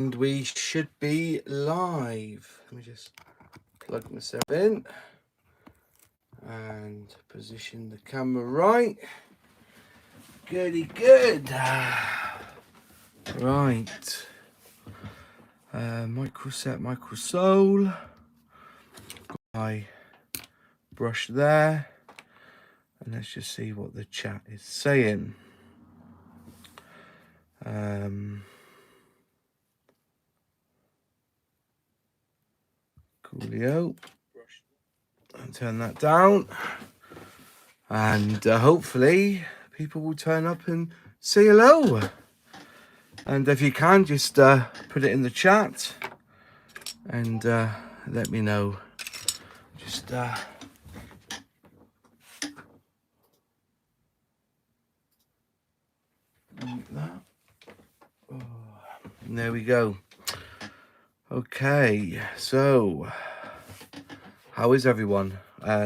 And we should be live. Let me just plug myself in and position the camera right. Goody good. Right. Micro set, micro sole. Got my brush there. And let's just see what the chat is saying. Coolio. And turn that down. And hopefully people will turn up and say hello. And if you can, just put it in the chat and let me know. Just that. Oh, there we go. Okay, so how is everyone?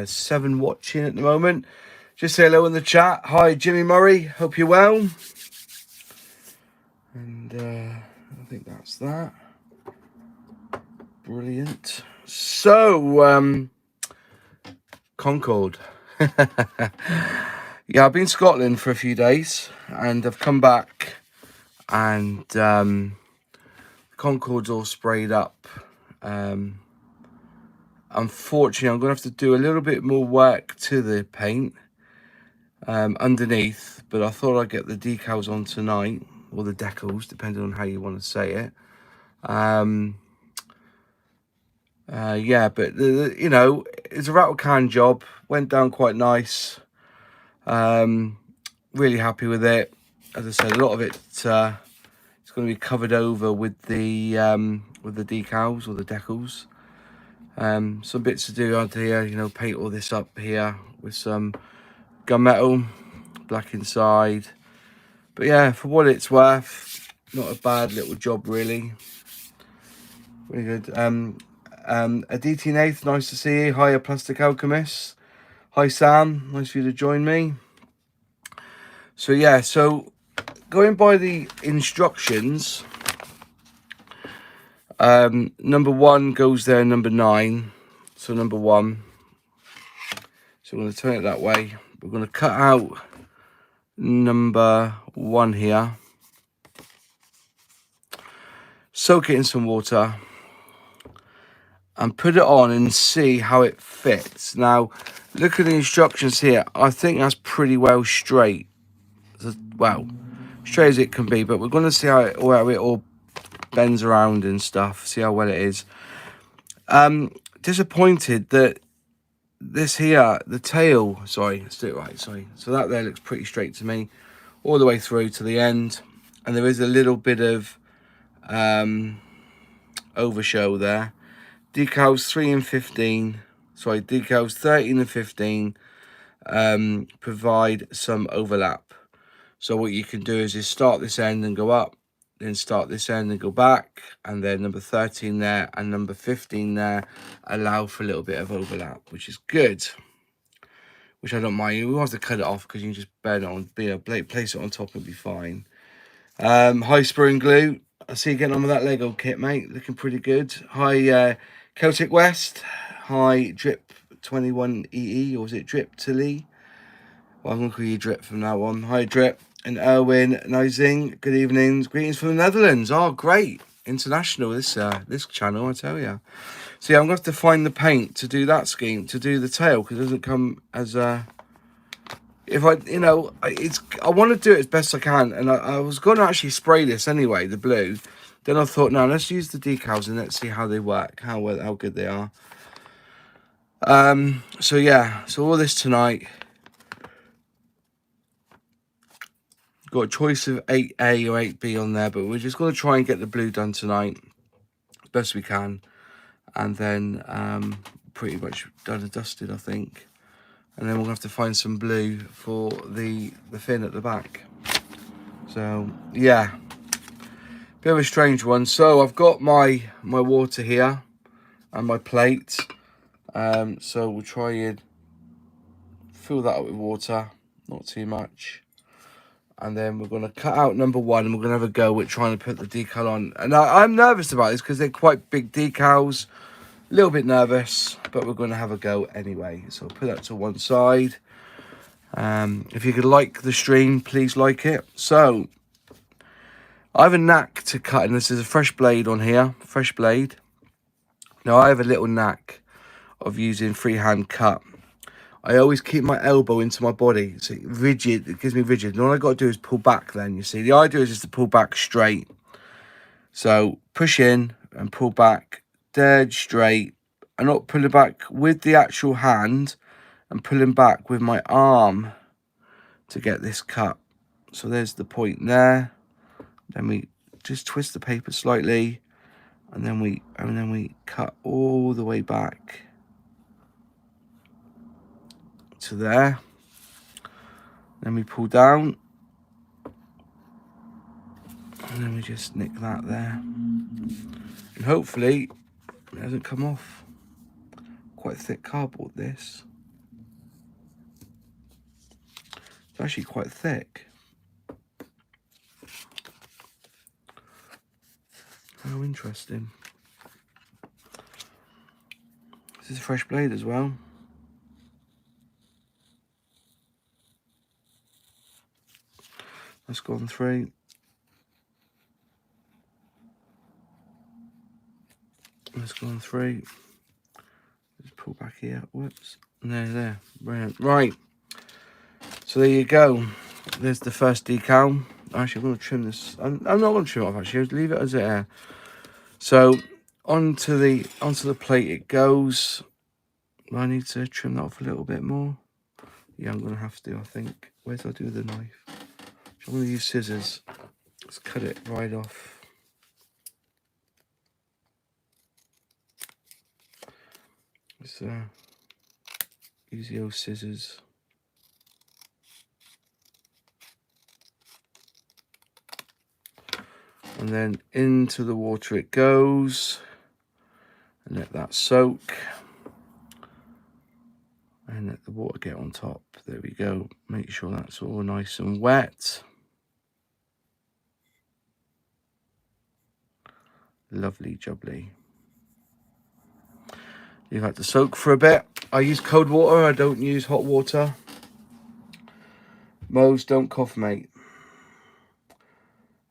7 watching at the moment. Just say hello in the chat. Hi, Jimmy Murray. Hope you're well. And I think that's that. Brilliant. So, Concorde. Yeah, I've been in Scotland for a few days and I've come back and Concorde's all sprayed up. Unfortunately, I'm going to have to do a little bit more work to the paint underneath, but I thought I'd get the decals on tonight, or the decals, depending on how you want to say it. Yeah, but you know, it's a rattle can job. Went down quite nice. Really happy with it. As I said, a lot of it it's going to be covered over with the decals or the decals. Some bits to do out here, you know, paint all this up here with some gunmetal, black inside. But yeah, for what it's worth, not a bad little job really. Really good. A DT8, nice to see you. Hi, a Plastic Alchemist. Hi, Sam. Nice for you to join me. So yeah, so going by the instructions, number 1 goes there, number 9. So number 1. So we're going to turn it that way. We're going to cut out number 1 here. Soak it in some water. And put it on and see how it fits. Now, look at the instructions here. I think that's pretty well straight. Well, straight as it can be. But we're going to see how it all bends around and stuff. See how well it is. Disappointed that this here, the tail, sorry, let's do it right, sorry. So that there looks pretty straight to me, all the way through to the end. And there is a little bit of overshow there. Decals 3 and 15, sorry, decals 13 and 15 provide some overlap. So what you can do is start this end and go up, then start this end and go back, and then number 13 there and number 15 there allow for a little bit of overlap, which is good, which I don't mind. You want to cut it off because you can just bend it on, place it on top and be fine. Hi, Sprue and Glue. I see you getting on with that Lego kit, mate. Looking pretty good. Hi, Celtic West. Hi, Drip 21EE, or is it Drip Tilly? Well, I'm going to call you Drip from now on. Hi, Drip. And Erwin Nizing, good evenings. Greetings from the Netherlands. Oh, great. International, this channel, I tell you. So, yeah, I'm going to have to find the paint to do that scheme, to do the tail, because it doesn't come as if I, you know, I want to do it as best I can. And I was going to actually spray this anyway, the blue. Then I thought, no, let's use the decals and let's see how they work, how good they are. So, yeah, so all this tonight. Got a choice of 8A or 8B on there, but we're just going to try and get the blue done tonight best we can, and then pretty much done and dusted, I think. And then we'll have to find some blue for the fin at the back. So yeah, bit of a strange one. So I've got my water here and my plate. So we'll try and fill that up with water, not too much. And then we're going to cut out number 1 and we're going to have a go at trying to put the decal on. And I'm nervous about this because they're quite big decals. A little bit nervous, but we're going to have a go anyway. So I'll put that to one side. If you could like the stream, please like it. So I have a knack to cut, and this is a fresh blade on here. Fresh blade. Now I have a little knack of using freehand cut. I always keep my elbow into my body. It's rigid. It gives me rigid. And all I got to do is pull back then, you see. The idea is just to pull back straight. So push in and pull back dead straight. I'm not pulling back with the actual hand. I'm pulling back with my arm to get this cut. So there's the point there. Then we just twist the paper slightly. And then we cut all the way back to there. Then we pull down, and then we just nick that there, and hopefully it doesn't come off. Quite thick cardboard, this. It's actually quite thick. How interesting. This is a fresh blade as well. That's gone through. That's gone through. Just pull back here. Whoops. And there. Brilliant. Right. So there you go. There's the first decal. Actually, I'm going to trim this. I'm not going to trim it off, actually. I'll leave it as it is. So onto the plate it goes. I need to trim that off a little bit more. Yeah, I'm going to have to, I think. Where do I do the knife? I'm going to use scissors. Let's cut it right off. Let's use the old scissors. And then into the water it goes. And let that soak. And let the water get on top. There we go. Make sure that's all nice and wet. Lovely jubbly. You have to soak for a bit. I use cold water. I don't use hot water. Mose, don't cough, mate.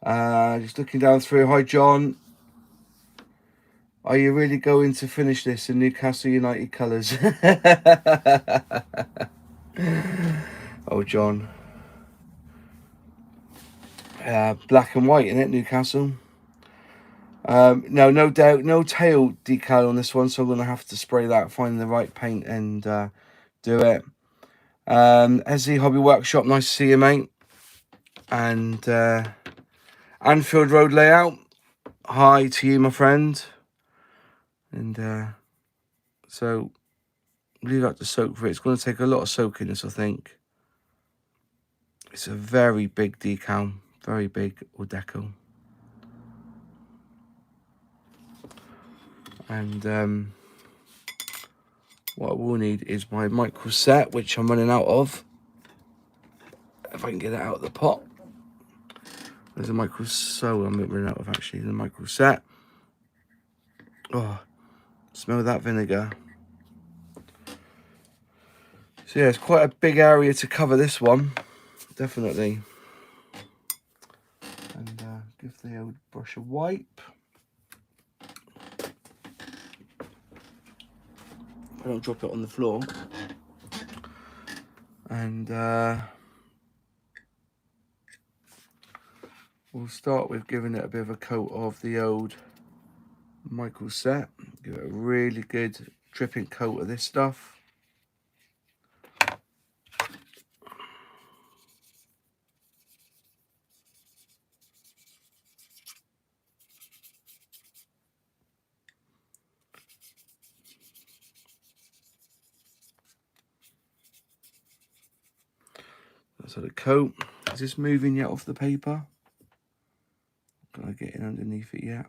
Just looking down through. Hi, John. Are you really going to finish this in Newcastle United colours? Oh, John. Black and white, innit, Newcastle? No doubt, no tail decal on this one, so I'm going to have to spray that, find the right paint and do it. Ezzy Hobby Workshop, nice to see you, mate. And Anfield Road Layout, hi to you, my friend. And so leave that to soak for it. It's going to take a lot of soaking this, I think. It's a very big decal, very big or decal. And what I will need is my micro set, which I'm running out of. If I can get it out of the pot. There's a micro, so I'm running out of actually the micro set. Oh, smell that vinegar. So yeah, it's quite a big area to cover this one, definitely. And give the old brush a wipe. I don't drop it on the floor. And we'll start with giving it a bit of a coat of the old micro set. Give it a really good dripping coat of this stuff. That's the coat. Is this moving yet off the paper? Can I get in underneath it yet?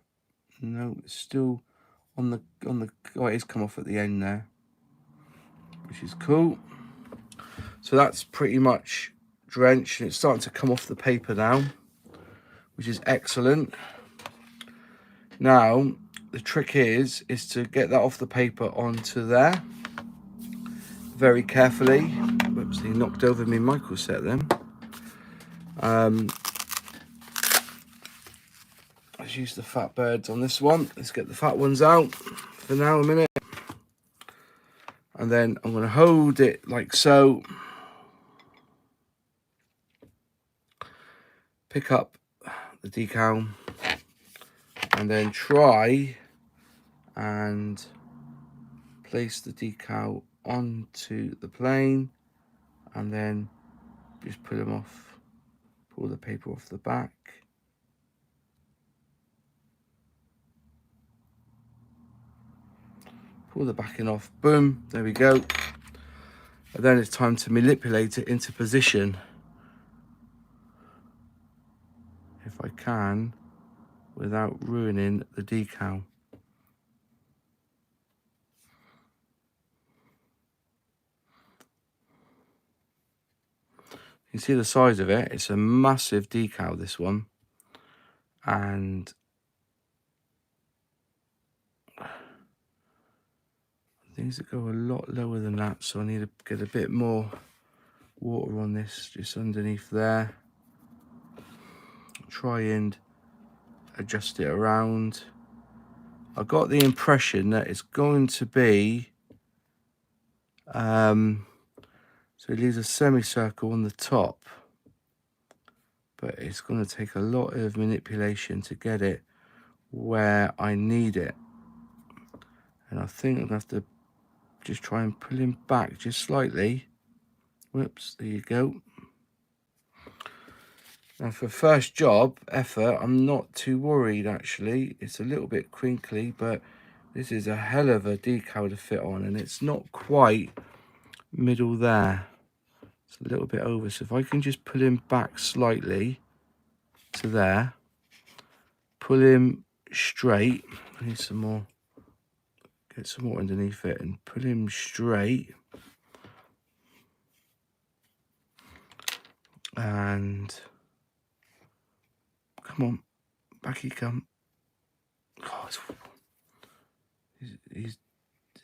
No, it's still on the oh, it is come off at the end there, which is cool. So that's pretty much drenched and it's starting to come off the paper now, which is excellent. Now the trick is to get that off the paper onto there very carefully. Whoops, he knocked over me micro set then. Let's use the fat birds on this one. Let's get the fat ones out for now a minute. And then I'm going to hold it like so. Pick up the decal and then try and place the decal onto the plane and then just pull them off. Pull the paper off the back. Pull the backing off, boom, there we go. And then it's time to manipulate it into position. If I can, without ruining the decal. You can see the size of it, it's a massive decal, this one. And things that go a lot lower than that, so I need to get a bit more water on this, just underneath there. Try and adjust it around. I got the impression that it's going to be, so it leaves a semicircle on the top, but it's going to take a lot of manipulation to get it where I need it. And I think I'm going to have to just try and pull him back just slightly. Whoops, there you go. Now for first job effort, I'm not too worried actually. It's a little bit crinkly, but this is a hell of a decal to fit on, and it's not quite middle there. It's a little bit over, so if I can just pull him back slightly to there, pull him straight. I need some more, get some more underneath it and pull him straight. And come on, back he come. Oh, he's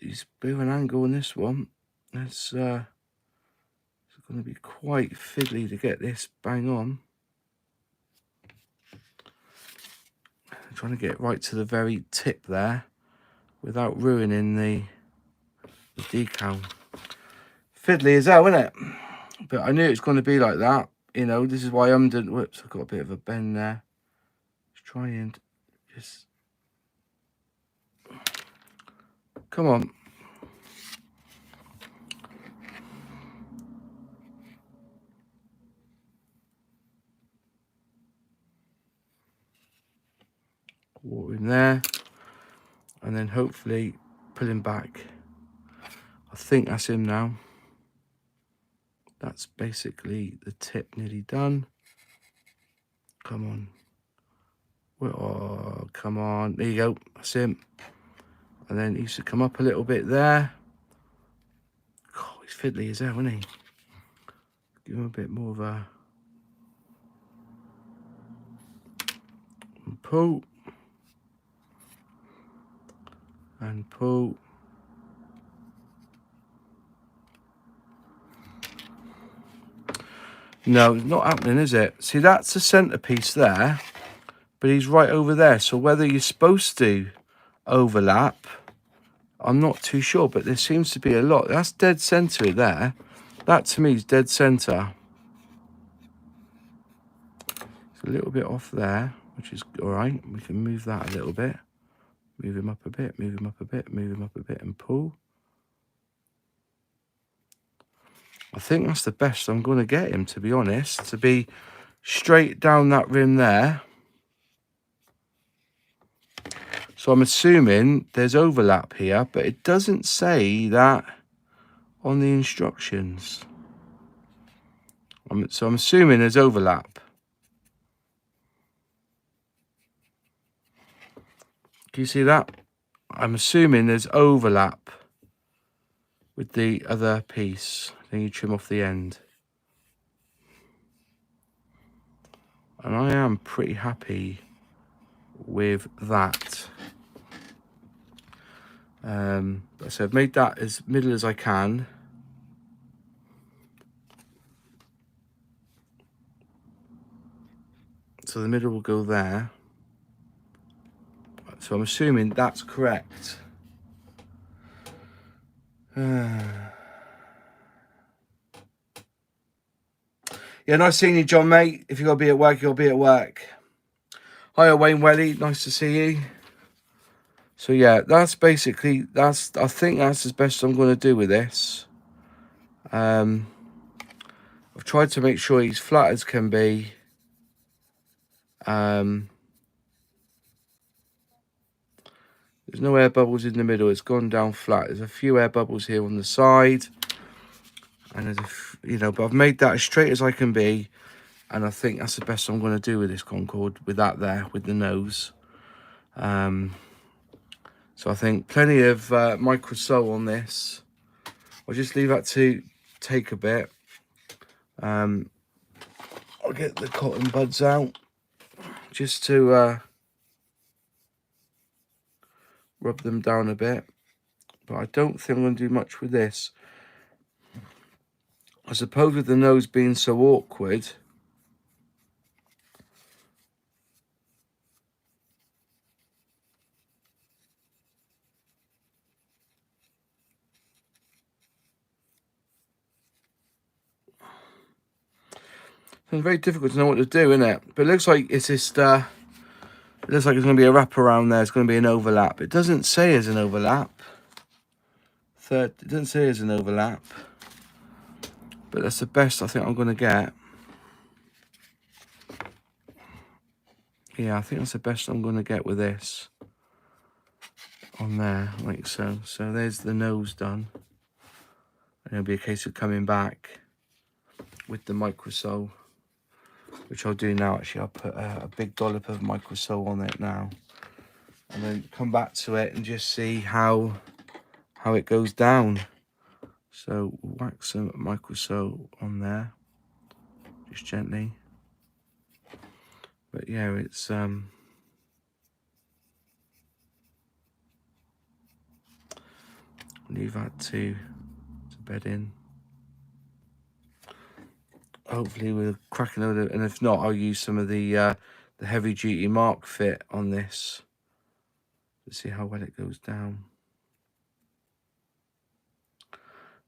a bit of an angle on this one. It's going to be quite fiddly to get this bang on. I'm trying to get right to the very tip there without ruining the decal. Fiddly as hell, isn't it? But I knew it was going to be like that. You know, this is why I'm doing. Whoops, I've got a bit of a bend there. Let's try and just. Come on. Water in there. And then hopefully pull him back. I think that's him now. That's basically the tip nearly done. Come on. Oh, come on. There you go. That's him. And then he used to come up a little bit there. Oh, he's fiddly as hell, isn't he? Give him a bit more of a pull. And pull. No, it's not happening, is it? See, that's the centerpiece there, but he's right over there. So whether you're supposed to overlap, I'm not too sure, but there seems to be a lot. That's dead center there. That to me is dead center. It's a little bit off there, which is all right. We can move that a little bit. Move him up a bit, move him up a bit, move him up a bit, and pull. I think that's the best I'm going to get him, to be honest, to be straight down that rim there. So I'm assuming there's overlap here, but it doesn't say that on the instructions. So I'm assuming there's overlap. Can you see that? I'm assuming there's overlap with the other piece. Then you trim off the end. And I am pretty happy with that. So I've made that as middle as I can. So the middle will go there. So I'm assuming that's correct. Yeah, nice seeing you, John, mate. If you've got to be at work, you'll be at work. Hiya, Wayne Welly. Nice to see you. So, yeah, that's basically, I think that's as best I'm going to do with this. I've tried to make sure he's flat as can be. There's no air bubbles in the middle. It's gone down flat. There's a few air bubbles here on the side. And there's but I've made that as straight as I can be. And I think that's the best I'm going to do with this Concorde, with that there, with the nose. So I think plenty of micro sew on this. I'll just leave that to take a bit. I'll get the cotton buds out just to rub them down a bit. But I don't think I'm going to do much with this. I suppose with the nose being so awkward, it's very difficult to know what to do, isn't it? But it looks like it's just, it looks like it's going to be a wrap around there. It's going to be an overlap. It doesn't say as an overlap. It doesn't say as an overlap. But that's the best I think I'm going to get. Yeah, I think that's the best I'm going to get with this. On there, like so. So there's the nose done. And it'll be a case of coming back with the micro sew, which I'll do now. Actually, I'll put a big dollop of micro sew on it now. And then come back to it and just see how it goes down. So we'll whack some micro sew on there, just gently. But yeah, it's leave that to bed in. Hopefully we'll crack another, and if not, I'll use some of the heavy duty Mark fit on this to see how well it goes down.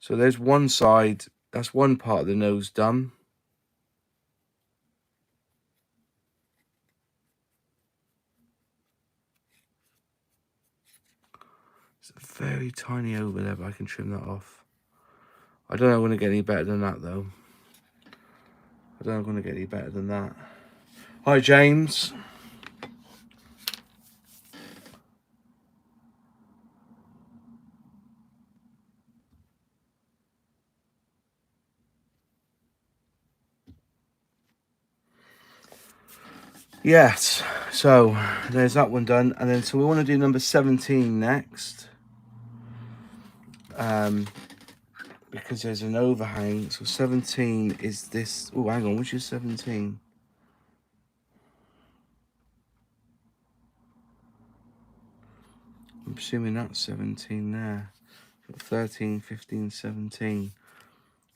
So there's one side, that's one part of the nose done. It's a very tiny over there, but I can trim that off. I don't know if I'm going to get any better than that, though. I don't know if I'm going to get any better than that. Hi, James. Yes, so there's that one done. And then, so we want to do number 17 next. Because there's an overhang. So 17 is this. Oh, hang on, which is 17? I'm assuming that's 17 there. 13, 15, 17.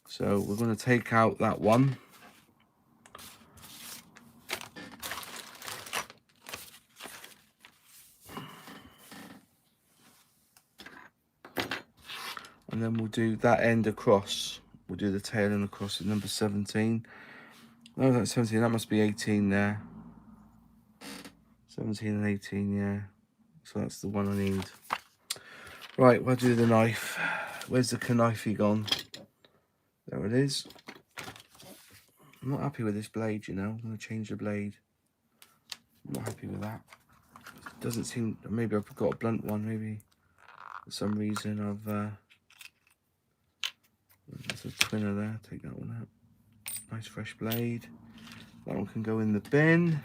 So we're going to take out that one. And then we'll do that end across. We'll do the tail end across at number 17. No, that's 17. That must be 18 there. 17 and 18, yeah. So that's the one I need. Right, we'll do the knife. Where's the knifey gone? There it is. I'm not happy with this blade, you know. I'm going to change the blade. I'm not happy with that. It doesn't seem... Maybe I've got a blunt one, maybe. For some reason I've... There's a twinner there. Take that one out. Nice fresh blade. That one can go in the bin.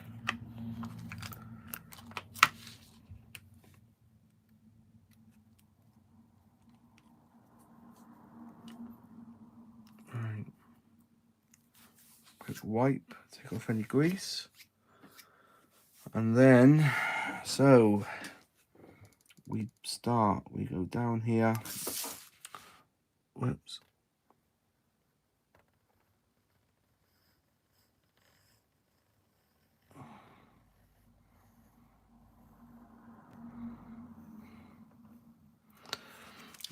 Let's wipe, take off any grease. And then, so we go down here. Whoops.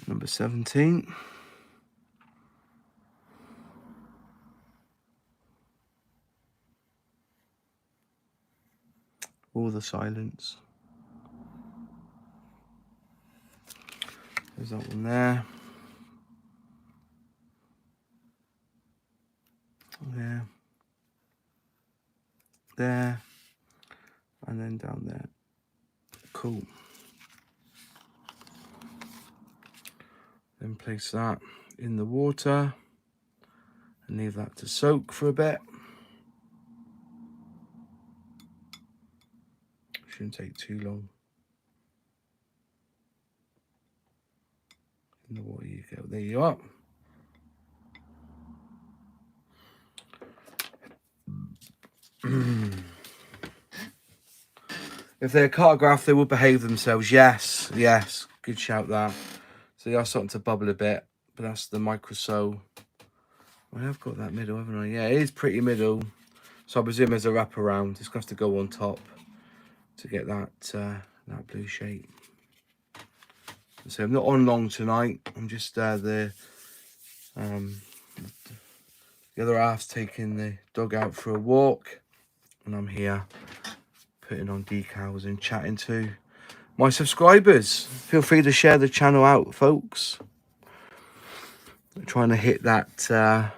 Number 17. All the silence. There's that one there. There. There. And then down there. Cool. Then place that in the water and leave that to soak for a bit. Shouldn't take too long. In the water you go. There you are. If they're cartographed, they will behave themselves. Yes, yes. Good shout that. So they are starting to bubble a bit, but that's the microso. I have got that middle, haven't I? Yeah, it is pretty middle. So I presume there's a wraparound. It's going to have to go on top to get that that blue shape. So I'm not on long tonight. I'm just the other half's taking the dog out for a walk, and I'm here putting on decals and chatting to my subscribers. Feel free to share the channel out, folks. I'm trying to hit that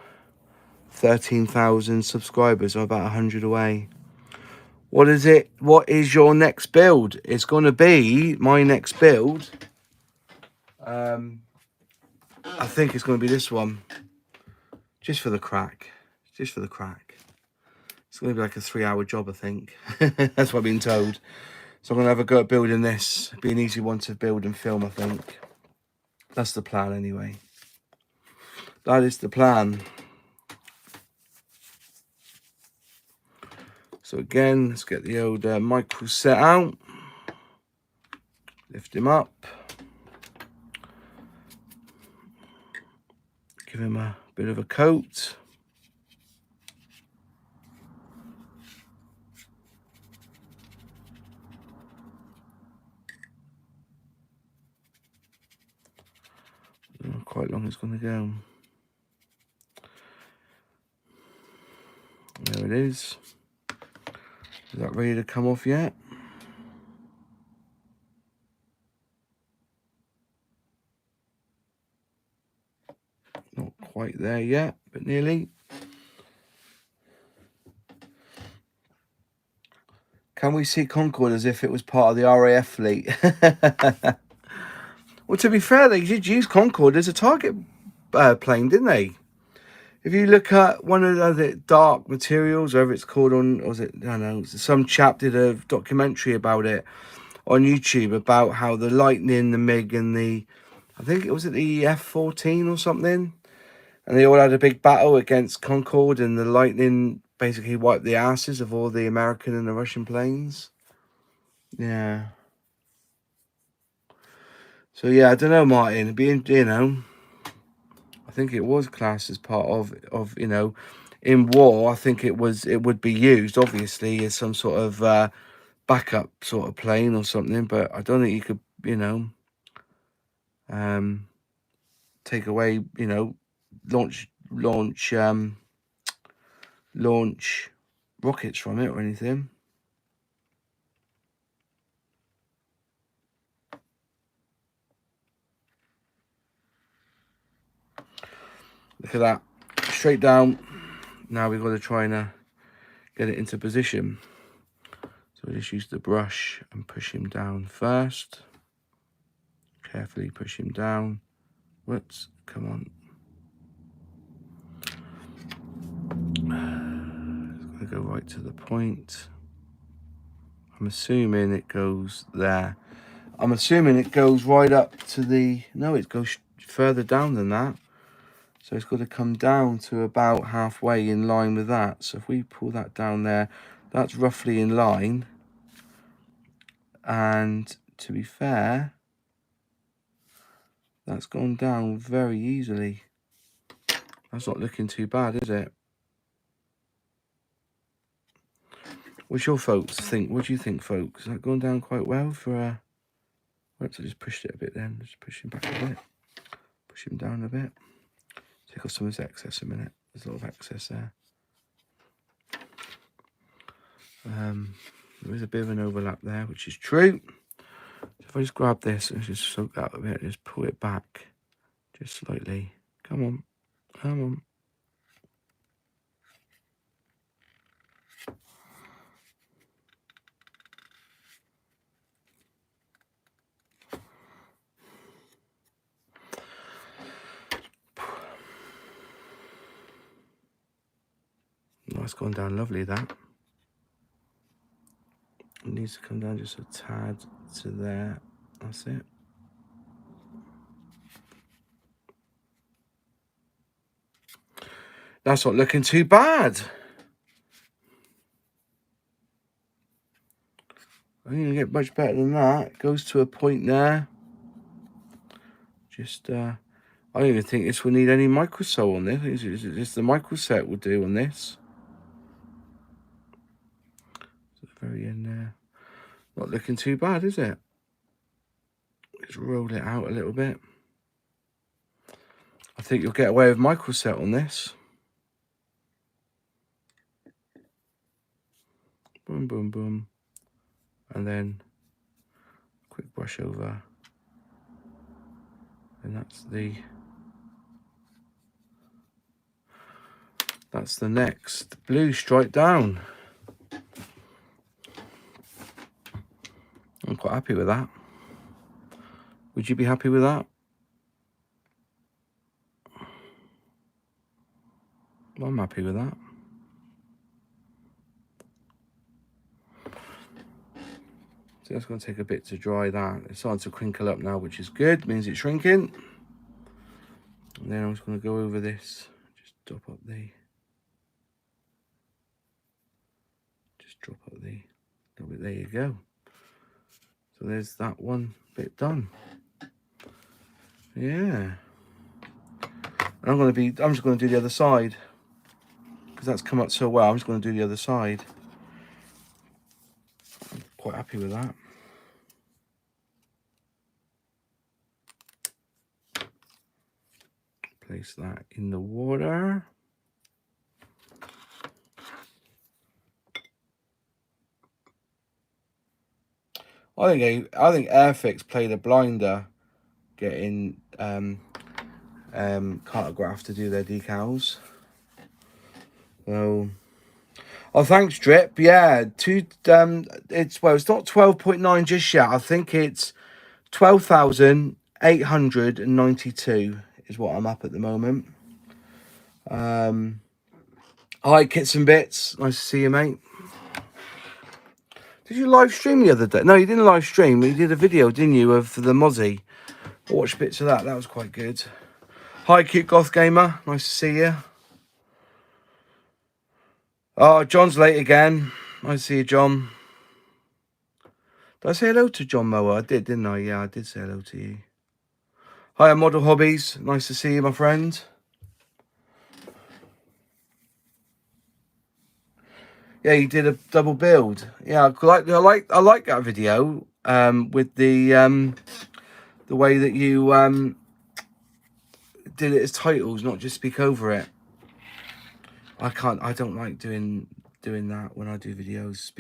13,000 subscribers. I'm about 100 away. What is it? What is your next build? It's going to be my next build. I think it's going to be this one. Just for the crack. Just for the crack. It's going to be like a 3-hour job, I think. That's what I've been told. So I'm going to have a go at building this. It'll be an easy one to build and film, I think. That's the plan anyway. That is the plan. So again, let's get the old micro set out. Lift him up. Give him a bit of a coat. I don't know quite long it's going to go. There it is. Is that ready to come off yet? Not quite there yet, but nearly. Can we see Concorde as if it was part of the RAF fleet? Well, to be fair, they did use Concorde as a target plane, didn't they? If you look at one of the dark materials, whatever it's called on, or was it, I don't know, some chap did a documentary about it on YouTube about how the Lightning, the MiG, and the, I think it was at the F-14 or something, and they all had a big battle against Concorde, and the Lightning basically wiped the asses of all the American and the Russian planes. Yeah. So yeah, I don't know, Martin. Being, you know, I think it was classed as part of you know, in war. I think it would be used obviously as some sort of backup sort of plane or something. But I don't think you could, you know, take away, you know, launch rockets from it or anything. Look at that, straight down. Now we've got to try and get it into position. So we just use the brush and push him down first. Carefully push him down. Whoops, come on. It's going to go right to the point. I'm assuming it goes there. I'm assuming it goes right up to the... No, it goes further down than that. So it's got to come down to about halfway in line with that. So if we pull that down there, that's roughly in line. And to be fair, that's gone down very easily. That's not looking too bad, is it? What's your folks think? What do you think, folks? Is that going down quite well for a... Perhaps I just pushed it a bit then. Just push him back a bit. Push him down a bit. Take off some of this excess a minute. There's a lot of excess there. There is a bit of an overlap there, which is true. So if I just grab this and just soak that a bit, just pull it back just slightly. Come on. Come on. That's gone down lovely, that. It needs to come down just a tad to there. That's it. That's not looking too bad. I'm going to get much better than that. It goes to a point there. Just, I don't even think this will need any microsole on this. It's just the microset will do on this. At the very end there. Not looking too bad, is it? Just roll it out a little bit. I think you'll get away with microset on this. Boom, boom, boom. And then quick brush over. And that's the next blue stripe down. I'm quite happy with that. Would you be happy with that? Well, I'm happy with that. So that's going to take a bit to dry that. It's starting to crinkle up now, which is good. Means it's shrinking. And then I'm just going to go over this. Just drop up the little bit. There you go. So there's that one bit done. Yeah. And I'm just going to do the other side because that's come up so well. I'm just going to do the other side. I'm quite happy with that. Place that in the water. I think Airfix played a blinder getting Cartograph to do their decals. So, oh, thanks, Drip. Yeah, it's not 12.9 just yet. I think it's 12,892 is what I'm up at the moment. Hi, Kits and Bits. Nice to see you, mate. Did you live stream the other day? No, you didn't live stream. You did a video, didn't you, of the Mozzie? I watched bits of that. That was quite good. Hi, Cute Goth Gamer. Nice to see you. Oh, John's late again. Nice to see you, John. Did I say hello to John Mower? I did, didn't I? Yeah, I did say hello to you. Hi, Model Hobbies. Nice to see you, my friend. Yeah, you did a double build. Yeah, I like that video. With the way that you did it as titles, not just speak over it. I don't like doing that when I do videos,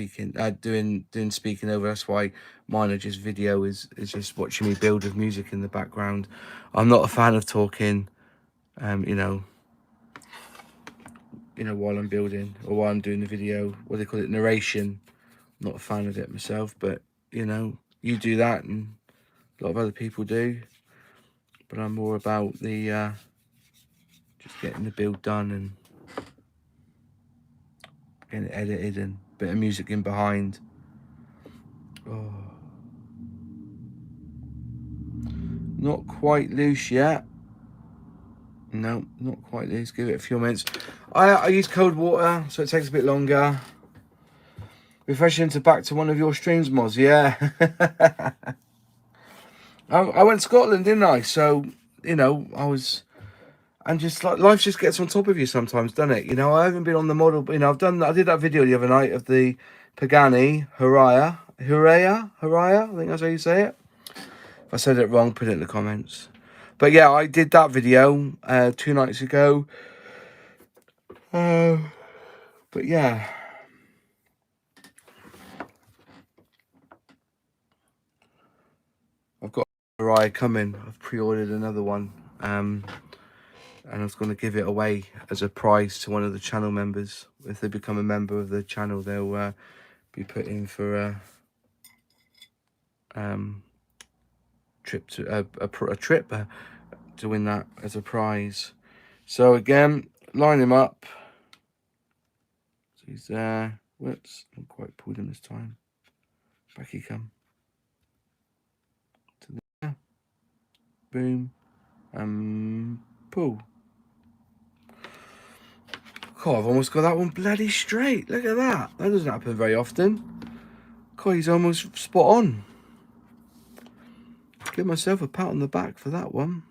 doing speaking over. That's why mine are just video is just watching me build with music in the background. I'm not a fan of talking, you know, while I'm building or while I'm doing the video. What they call it, narration. I'm not a fan of it myself, but you know, you do that and a lot of other people do. But I'm more about the just getting the build done and getting it edited and a bit of music in behind. Oh. Not quite loose yet. No, not quite. Let's give it a few minutes. I use cold water, so it takes a bit longer. Refreshing to back to one of your streams, Moz. Yeah. I went to Scotland, didn't I? So, you know, and just like life just gets on top of you sometimes, doesn't it? You know, I haven't been on the model, but, you know, I did that video the other night of the Pagani Huraya, I think that's how you say it. If I said it wrong, put it in the comments. But yeah, I did that video 2 nights ago. But yeah. I've got a Huraya coming. I've pre-ordered another one. And I was going to give it away as a prize to one of the channel members. If they become a member of the channel, they'll be put in for a trip to a trip to win that as a prize. So again, line him up. So he's there. Whoops, not quite pulled him this time. Back he come. To there. Boom. Pull. God, I've almost got that one bloody straight. Look at that. That doesn't happen very often. God, he's almost spot on. Give myself a pat on the back for that one.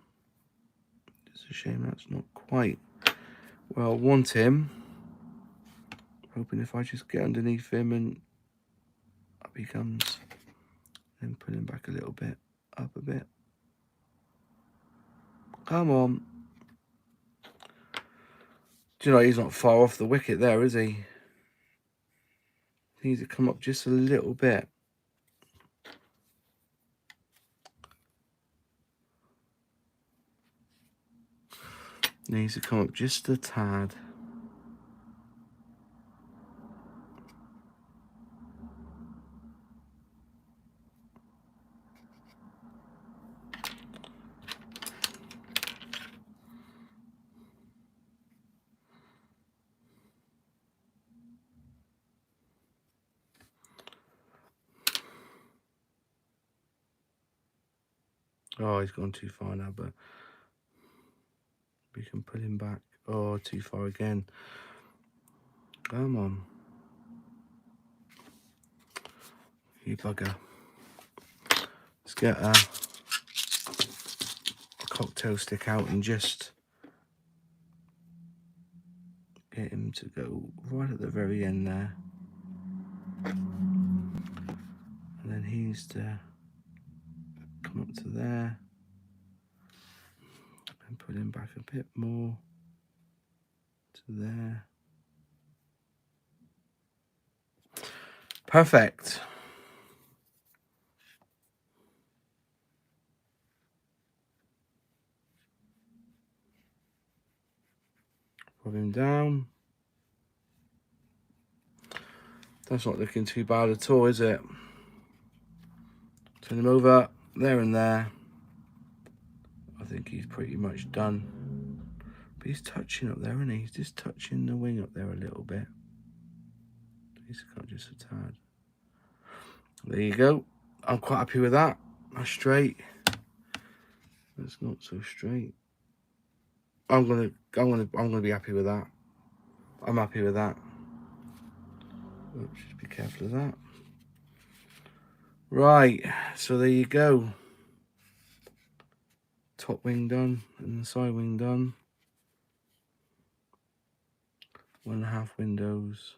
It's a shame that's not quite where I want him. Hoping if I just get underneath him and up he comes. Then pull him back a little bit. Up a bit. Come on. Do you know, he's not far off the wicket there, is he? He needs to come up just a little bit. Needs to come up just a tad. Oh, he's gone too far now, but we can pull him back. Oh, too far again. Come on. You bugger. Let's get a cocktail stick out and just get him to go right at the very end there. And then he's to come up to there. And put him back a bit more to there. Perfect. Put him down. That's not looking too bad at all, is it? Turn him over, there and there. I think he's pretty much done. But he's touching up there, isn't he? He's just touching the wing up there a little bit. He's got just a tad. There you go. I'm quite happy with that. That's straight. That's not so straight. I'm gonna be happy with that. I'm happy with that. Oops, just be careful of that. Right, so there you go. Top wing done and the side wing done. 1.5 windows.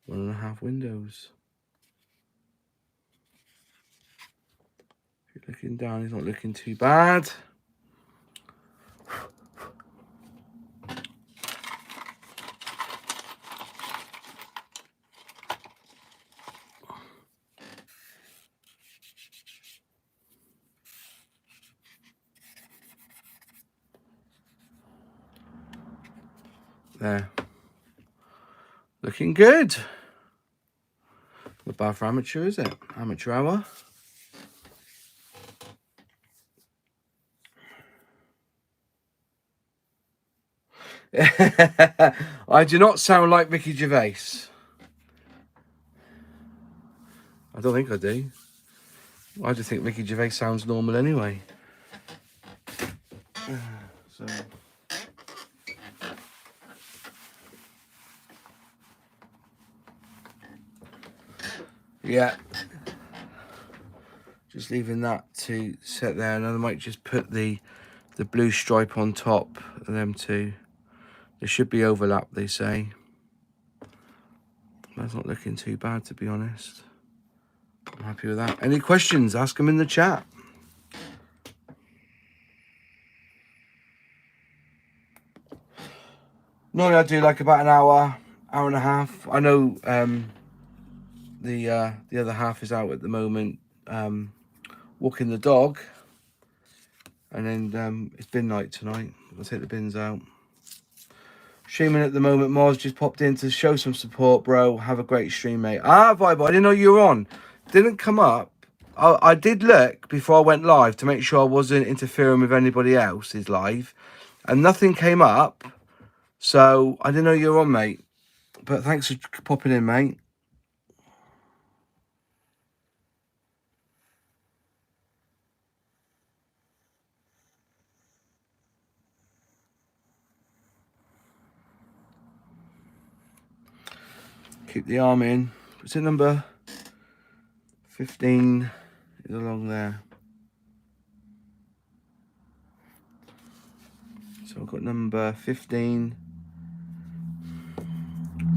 1.5 windows. If you're looking down, he's not looking too bad. There. Looking good. Not bad for amateur, is it? Amateur hour. I do not sound like Ricky Gervais. I don't think I do. I just think Ricky Gervais sounds normal anyway. So Yeah. Just leaving that to set there, and I might just put the blue stripe on top of them two. There should be overlap, they say. That's not looking too bad, to be honest. I'm happy with that. Any questions? Ask them in the chat. Normally I do like about an hour and a half. I know the other half is out at the moment walking the dog, and then it's bin night tonight. I'll take the bins out. Streaming at the moment. Mars just popped in to show some support, bro. Have a great stream, mate. Ah, Vibe, I didn't know you were on. Didn't come up. I did look before I went live to make sure I wasn't interfering with anybody else's live, and nothing came up. So I didn't know you were on, mate. But thanks for popping in, mate. Keep the arm in. What's it, number 15 is along there. So I've got number 15.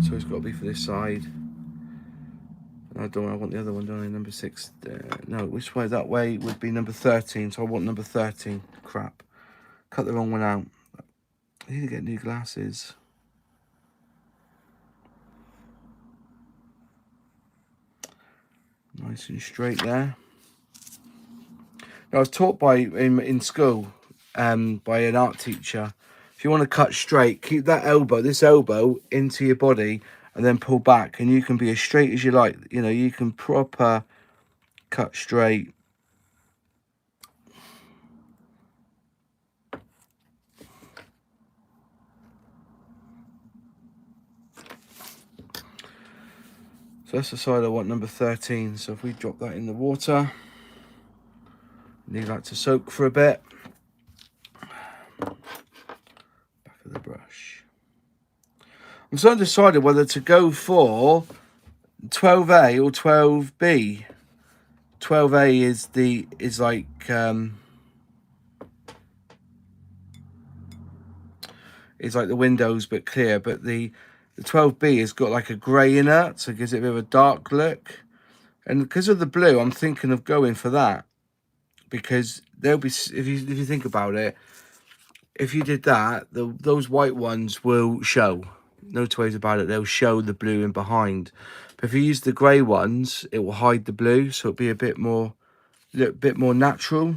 So it's got to be for this side. I want the other one, don't I? Number 6. No, which way? That way would be number 13. So I want number 13. Crap. Cut the wrong one out. I need to get new glasses. Nice and straight there. Now, I was taught in school by an art teacher. If you want to cut straight, keep that elbow, this elbow, into your body, and then pull back, and you can be as straight as you like. You know, you can proper cut straight. So that's the side I want, number 13. So if we drop that in the water, need that to soak for a bit. Back of the brush. I'm so undecided whether to go for 12A or 12B. 12A is like the windows but clear, but the 12B has got like a grey in it, so it gives it a bit of a dark look. And because of the blue, I'm thinking of going for that, because there'll be, if you think about it, if you did that, those white ones will show. No two ways about it. They'll show the blue in behind. But if you use the grey ones, it will hide the blue, so it'll be a bit more natural.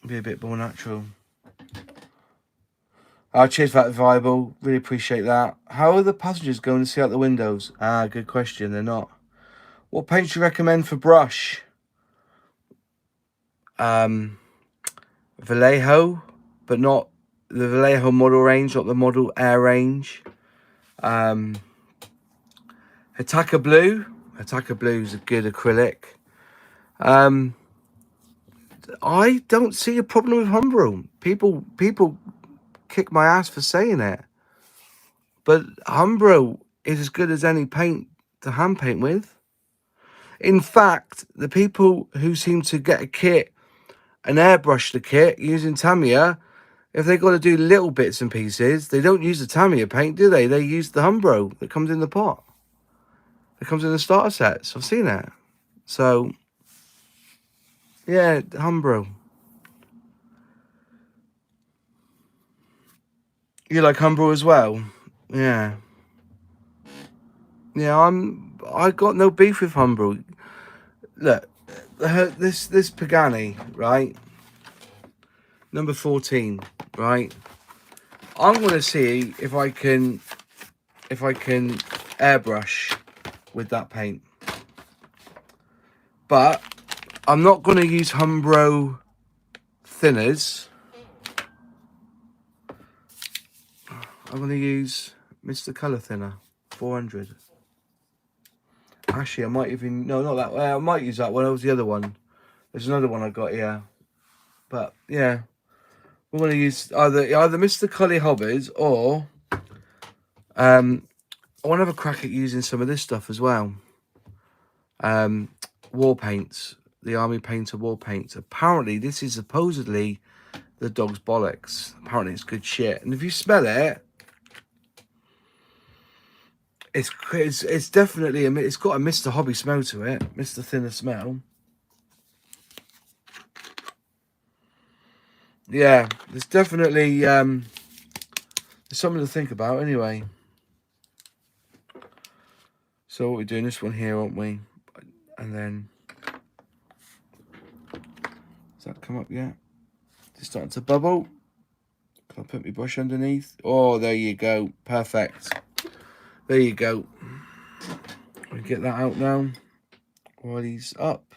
Be a bit more natural. Cheers for that, Viable. Really appreciate that. How are the passengers going to see out the windows? Good question. They're not. What paint do you recommend for brush? Vallejo, but not the Vallejo model range, not the Model Air range. Hataka Blue. Hataka Blue is a good acrylic. I don't see a problem with Humbrol. People kick my ass for saying it, but Humbrol is as good as any paint to hand paint with. In fact, the people who seem to get a kit and airbrush the kit using Tamiya, if they got to do little bits and pieces, they don't use the Tamiya paint, do they? They use the Humbrol that comes in the pot. That comes in the starter sets. I've seen it. So, yeah, Humbrol. You like Humbrol as well? Yeah. Yeah, I got no beef with Humbrol. Look, this Pagani, right? Number 14, right? I'm gonna see if I can airbrush with that paint. But I'm not gonna use Humbrol thinners. I'm gonna use Mr. Colour Thinner, 400. Actually, I might even, no, not that way. I might use that one. That was the other one. There's another one I got here. But yeah, we're gonna use either Mr. Cully Hobbits or I want to have a crack at using some of this stuff as well. War paints, the Army Painter war paints. Apparently, this is supposedly the dog's bollocks. Apparently, it's good shit. And if you smell it, it's definitely it's got a Mr. Hobby smell to it, Mr. Thinner smell. Yeah, there's definitely there's something to think about anyway. So we're doing this one here, aren't we? And then does that come up yet? It's starting to bubble. Can I put my brush underneath? Oh, there you go. Perfect. There you go. We get that out now while he's up.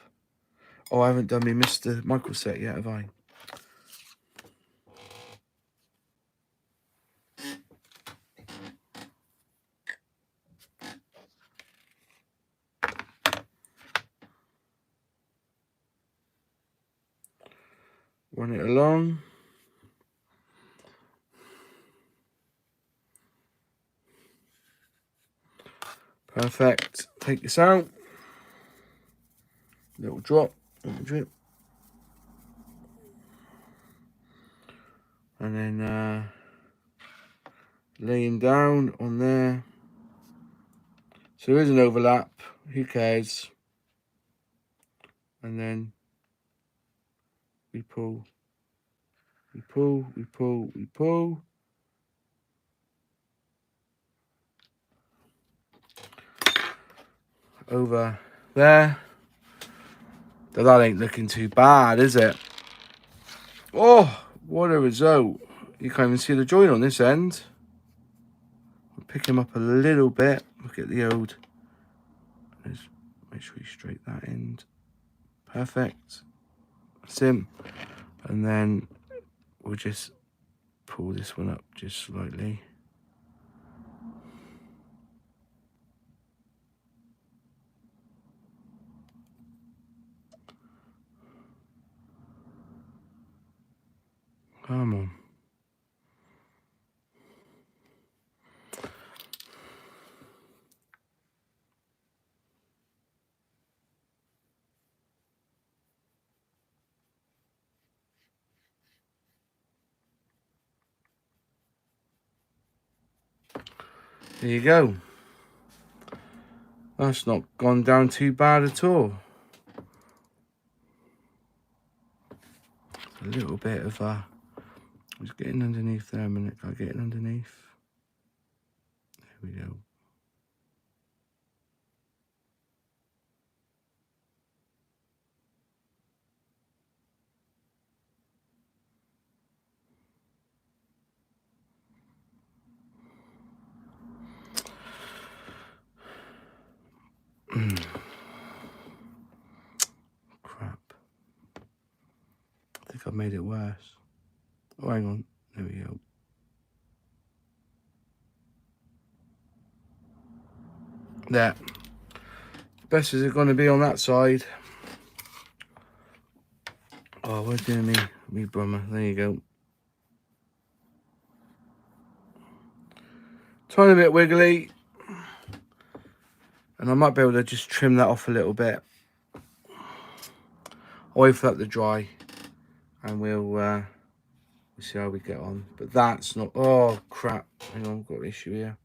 Oh, I haven't done my Mr. Michael set yet, have I? Run it along. Perfect. Take this out. Little drop, little drip. And then laying down on there. So there is an overlap. Who cares? And then we pull. We pull, we pull, we pull. Over there. That ain't looking too bad, is it? Oh, what a result. You can't even see the joint on this end. I'll pick him up a little bit. Look at the old. Let's make sure you straight that end. Perfect. That's him. And then we'll just pull this one up just slightly. Come on. There you go. That's not gone down too bad at all. A little bit of I was getting underneath there a minute. Can I get it underneath? There we go. Crap. I think I've made it worse. Oh, hang on. There we go. There. Best is it going to be on that side. Oh, where's doing me brummer? There you go. Tiny bit wiggly. And I might be able to just trim that off a little bit. I'll wait for that to dry. And we'll see how we get on. But that's not... Oh, crap. Hang on, I've got an issue here.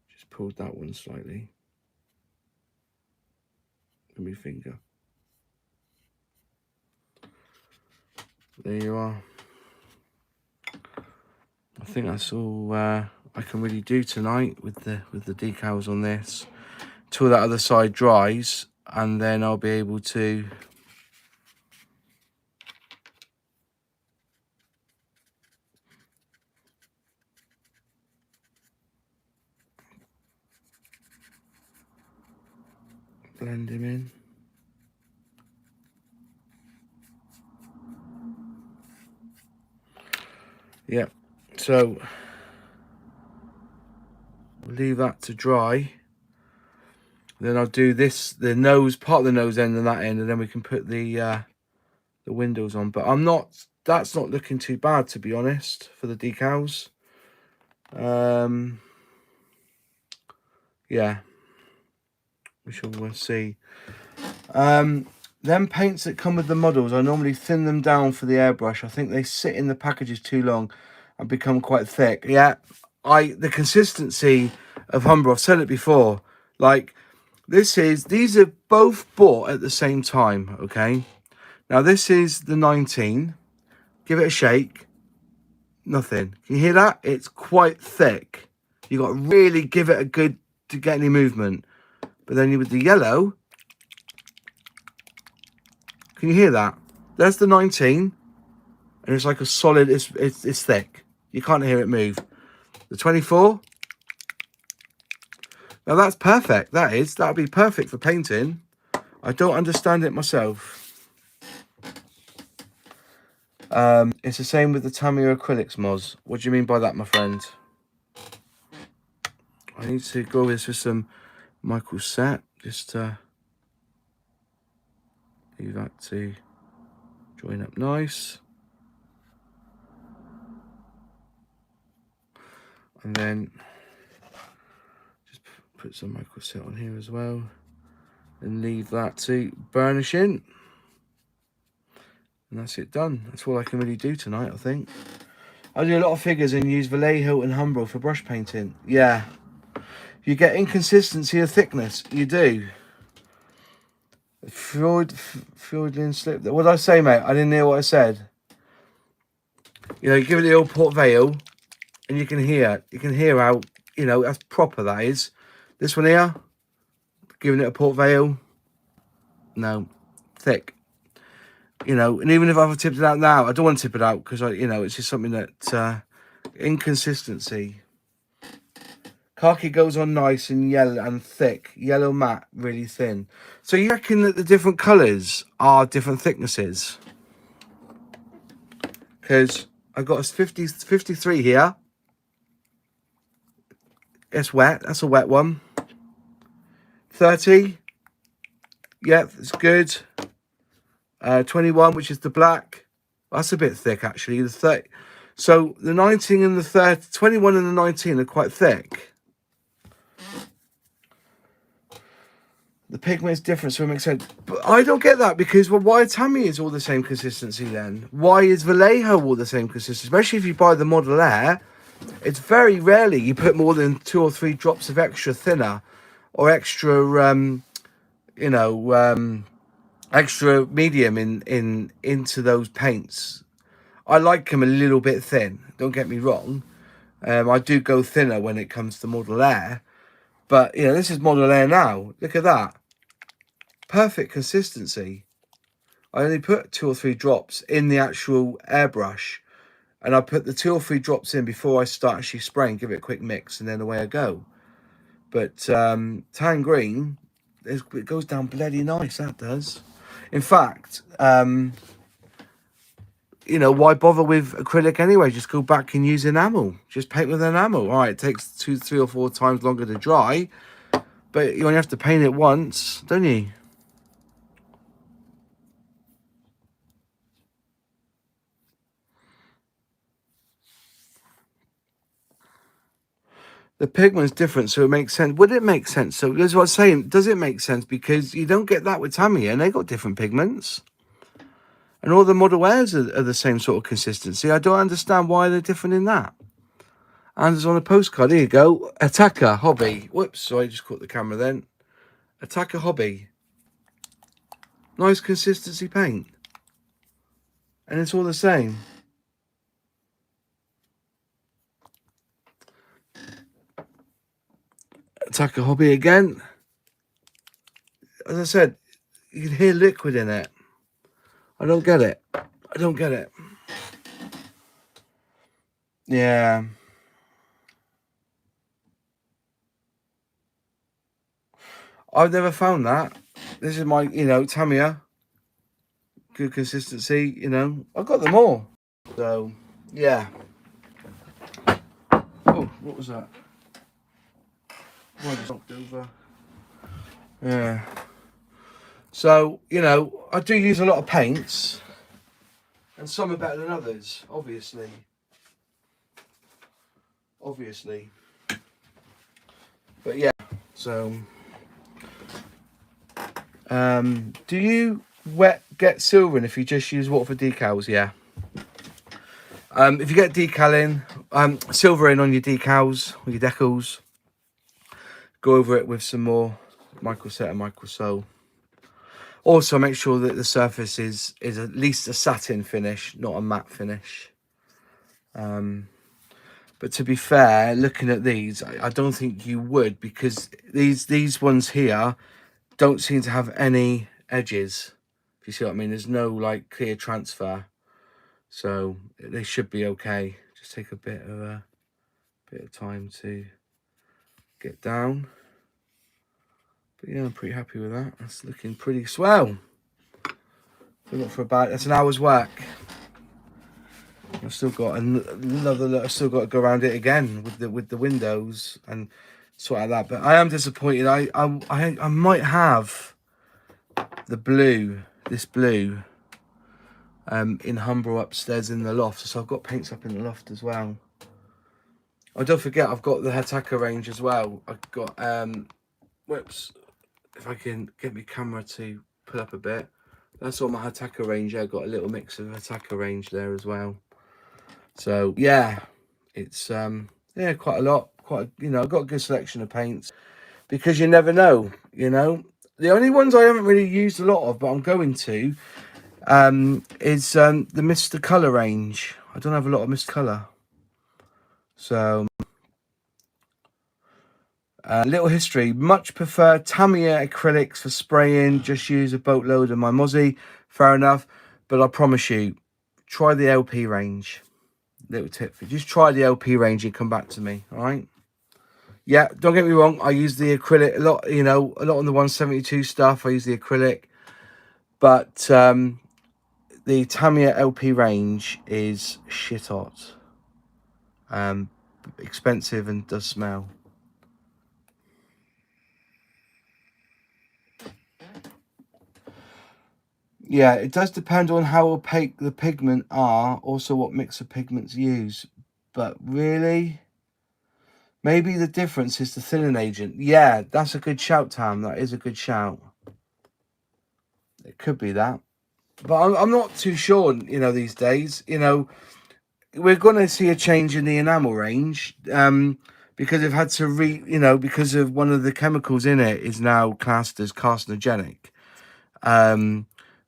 Just pulled that one slightly. With my finger. There you are. I think that's all I can really do tonight with the decals on this. Till that other side dries, and then I'll be able to blend him in. Yeah, so we'll leave that to dry. Then I'll do this, the nose, part of the nose end and that end, and then we can put the windows on. But that's not looking too bad, to be honest, for the decals. yeah, we shall see. Them paints that come with the models, I normally thin them down for the airbrush. I think they sit in the packages too long and become quite thick. Yeah, the consistency of Humbrol, I've said it before, like these are both bought at the same time, okay? Now this is the 19. Give it a shake. Nothing. Can you hear that? It's quite thick. You got to really give it a good to get any movement. But then with the yellow, can you hear that? There's the 19, and it's like a solid. It's thick. You can't hear it move. The 24. Now that's perfect. That'd be perfect for painting. I don't understand it myself. It's the same with the Tamiya acrylics, Moz. What do you mean by that, my friend? I need to go over this with some Michael set. Just leave that to join up nice. And then just put some Michael set on here as well. And leave that to burnish in. And that's it done. That's all I can really do tonight, I think. I do a lot of figures and use Vallejo and Humbrol for brush painting. Yeah. You get inconsistency of thickness. You do. Freudian slip. What did I say, mate? I didn't hear what I said. You know, you give it the old Port Vale and you can hear how, you know, that's proper, that is. This one here, giving it a Port Vale. No. Thick. You know, and even if I've tipped it out now, I don't want to tip it out because, you know, it's just something that, inconsistency. Khaki goes on nice and yellow and thick. Yellow matte, really thin. So you reckon that the different colours are different thicknesses? Because I've got a 53 here. It's wet. That's a wet one. 30. Yep, it's good. 21, which is the black. That's a bit thick, actually. The 30. So the 19 and the 30, 21 and the 19 are quite thick. The pigment is different, so it makes sense. But I don't get that because, well, why Tamiya is all the same consistency then? Why is Vallejo all the same consistency? Especially if you buy the Model Air, it's very rarely you put more than 2 or 3 drops of extra thinner or extra, you know, extra medium into those paints. I like them a little bit thin. Don't get me wrong. I do go thinner when it comes to Model Air, but you know this is Model Air now. Look at that, perfect consistency. I only put 2 or 3 drops in the actual airbrush, and I put the 2 or 3 drops in before I start actually spraying. Give it a quick mix, and then away I go. But tan green, it goes down bloody nice. That does. In fact, you know, why bother with acrylic anyway? Just go back and use enamel. Just paint with enamel. All right, it takes 2, 3 or 4 times longer to dry, but you only have to paint it once, don't you? The pigment's different, so it makes sense. Would it make sense? So that's what I'm saying. Does it make sense? Because you don't get that with Tamiya, and they got different pigments. And all the Model Airs are the same sort of consistency. I don't understand why they're different in that. And it's on a postcard. Here you go. Attacker Hobby. Whoops, sorry, I just caught the camera then. Attacker Hobby. Nice consistency paint. And it's all the same. Attacker Hobby again. As I said, you can hear liquid in it. I don't get it. I don't get it. Yeah. I've never found that. This is my, you know, Tamiya. Good consistency, you know. I've got them all. So, yeah. Oh, what was that? Oh, I just knocked over. Yeah. So, you know, I do use a lot of paints. And some are better than others, obviously. Obviously. But yeah. So, do you get silver in if you just use water for decals? Yeah. If you get decal in, silver in on your decals or your decals, go over it with some more microset and microsole. Also, make sure that the surface is at least a satin finish, not a matte finish. But to be fair, looking at these, I don't think you would, because these ones here don't seem to have any edges. If you see what I mean, there's no like clear transfer, so they should be okay. Just take a bit of time to get down. But yeah, I'm pretty happy with that. That's looking pretty swell. Not for about, that's an hour's work. I've still got another. I've still got to go around it again with the windows and sort like that. But I am disappointed. I might have the blue, this blue, in Humbrol upstairs in the loft. So I've got paints up in the loft as well. Oh, don't forget, I've got the Hataka range as well. I've got whoops, if I can get my camera to pull up a bit. That's all my Hataka range. I've got a little mix of Hataka range there as well. So yeah, it's yeah, quite a lot. I've got a good selection of paints, because you never know. The only ones I haven't really used a lot of, but I'm going to, is the Mr. Colour range. I don't have a lot of Mr. Colour. So little history. Much prefer Tamiya acrylics for spraying. Just use a boatload of my Mozzie. Fair enough. But I promise you, try the LP range. Little tip for you. Just try the LP range and come back to me. All right. Yeah, don't get me wrong. I use the acrylic a lot. A lot on the 172 stuff. I use the acrylic. But the Tamiya LP range is shit hot. Expensive and does smell. Yeah, it does depend on how opaque the pigment are, also what mix of pigments use. But really, maybe the difference is the thinning agent. Yeah, that's a good shout, Tam. That is a good shout. It could be that. But I'm not too sure, these days. We're going to see a change in the enamel range, because they've had to because of one of the chemicals in it is now classed as carcinogenic.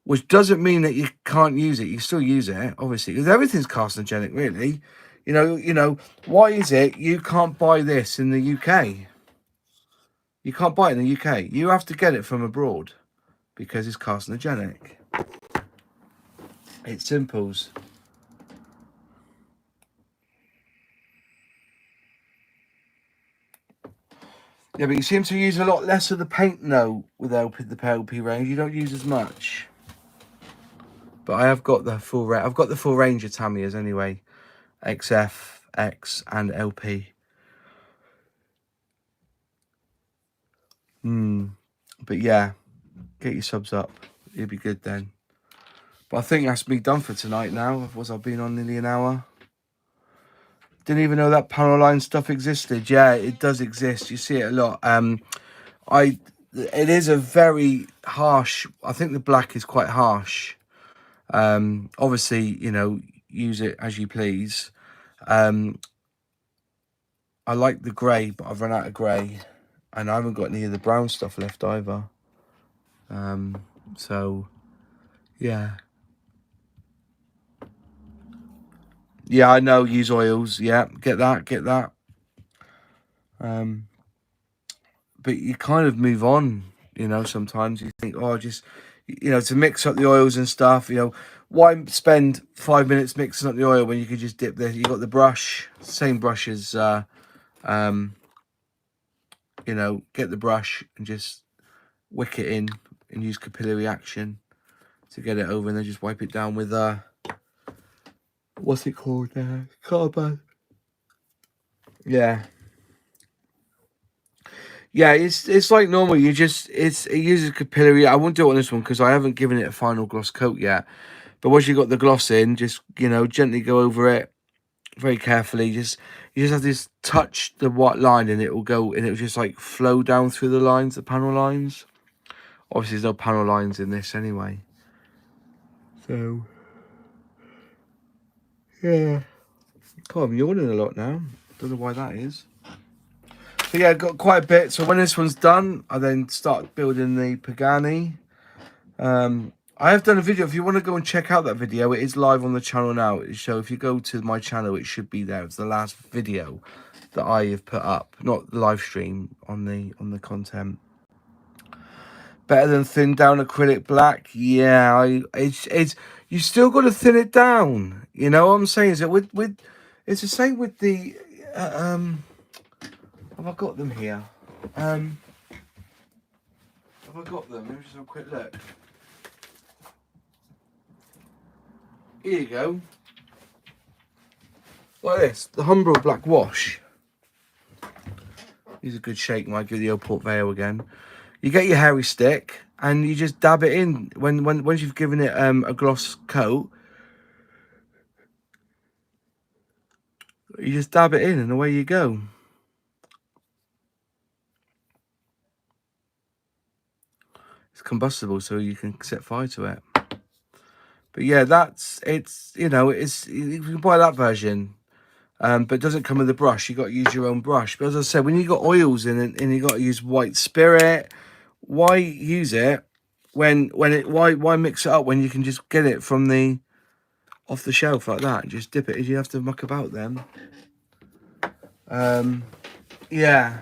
Which doesn't mean that you can't use it. You still use it, obviously, because everything's carcinogenic, really. Why is it you can't buy this in the UK? You can't buy it in the UK. You have to get it from abroad because it's carcinogenic. It's simples. Yeah, but you seem to use a lot less of the paint now with the LP range. You don't use as much. But I have got the full range. I've got the full range of Tamiyas anyway. XF, X, and LP. But yeah, get your subs up. You'll be good then. But I think that's me done for tonight now. Otherwise, I've been on nearly an hour. Didn't even know that panel line stuff existed. Yeah, it does exist. You see it a lot. It is a very harsh. I think the black is quite harsh. Obviously, use it as you please. I like the grey, but I've run out of grey, and I haven't got any of the brown stuff left either. So yeah. Yeah, I know, use oils. Yeah, get that. But you kind of move on, sometimes you think, oh, just, to mix up the oils and stuff, why spend 5 minutes mixing up the oil when you could just dip there? You got the brush, same brush as, get the brush and just wick it in and use capillary action to get it over, and then just wipe it down with, what's it called there? Carbon. Yeah. Yeah, it's like normal. It uses capillary. I won't do it on this one because I haven't given it a final gloss coat yet. But once you got the gloss in, just gently go over it very carefully. Just You just have to just touch the white line and it will go, and it will just like flow down through the lines, the panel lines. Obviously, there's no panel lines in this anyway. So, yeah. God, I'm yawning a lot now. Don't know why that is. So yeah, got quite a bit. So when this one's done, I then start building the Pagani. I have done a video. If you want to go and check out that video, it is live on the channel now. So if you go to my channel, it should be there. It's the last video that I have put up, not the live stream on the content. Better than thin down acrylic black. Yeah, it's you still got to thin it down. You know what I'm saying? Is that with it's the same with the have I got them here? Have I got them? Let me just have a quick look. Here you go. Like this, the Humbrol black wash. Here's a good shake, Mike. Give the old Port Vale again. You get your hairy stick and you just dab it in once you've given it a gloss coat. You just dab it in and away you go. It's combustible, so you can set fire to it. But yeah, it's you know, you can buy that version. But it doesn't come with a brush. You got to use your own brush. But as I said, when you got oils in it and you got to use white spirit, why use it why mix it up when you can just get it from off the shelf like that and just dip it? You have to muck about them. Yeah.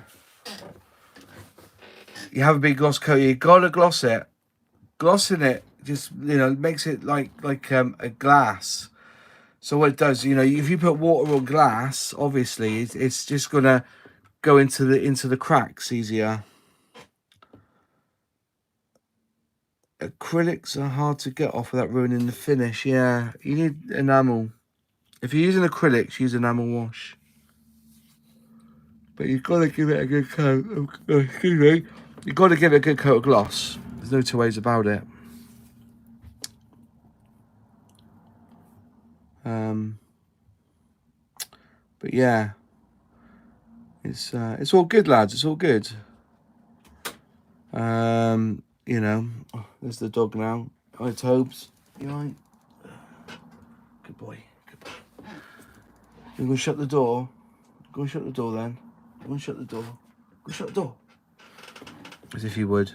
You have a big gloss coat. You gotta gloss it. Glossing it just makes it like a glass. So what it does, if you put water or glass, obviously it's just gonna go into the cracks easier. Acrylics are hard to get off without ruining the finish. Yeah, you need enamel. If you're using acrylics, use enamel wash. But you've got to give it a good coat. Excuse me. You've got to give it a good coat of gloss. There's no two ways about it. But yeah, it's all good, lads. It's all good. There's the dog now. Hi, Tobes. You alright? Good boy. Good boy. You're gonna shut the door. Go and shut the door then. Go and shut the door. Go shut the door. As if you would.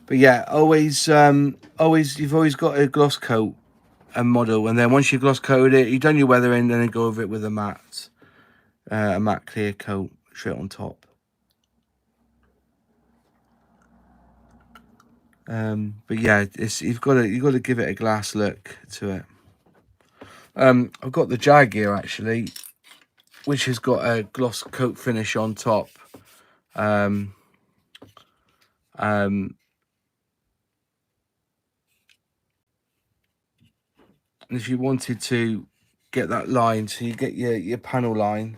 But yeah, always you've always got a gloss coat and model, and then once you've gloss coated it, you've done your weathering, and then go over it with a matte clear coat straight on top. But yeah, you've got to give it a glass look to it. I've got the Jag here actually, which has got a gloss coat finish on top. And if you wanted to get that line, so you get your panel line,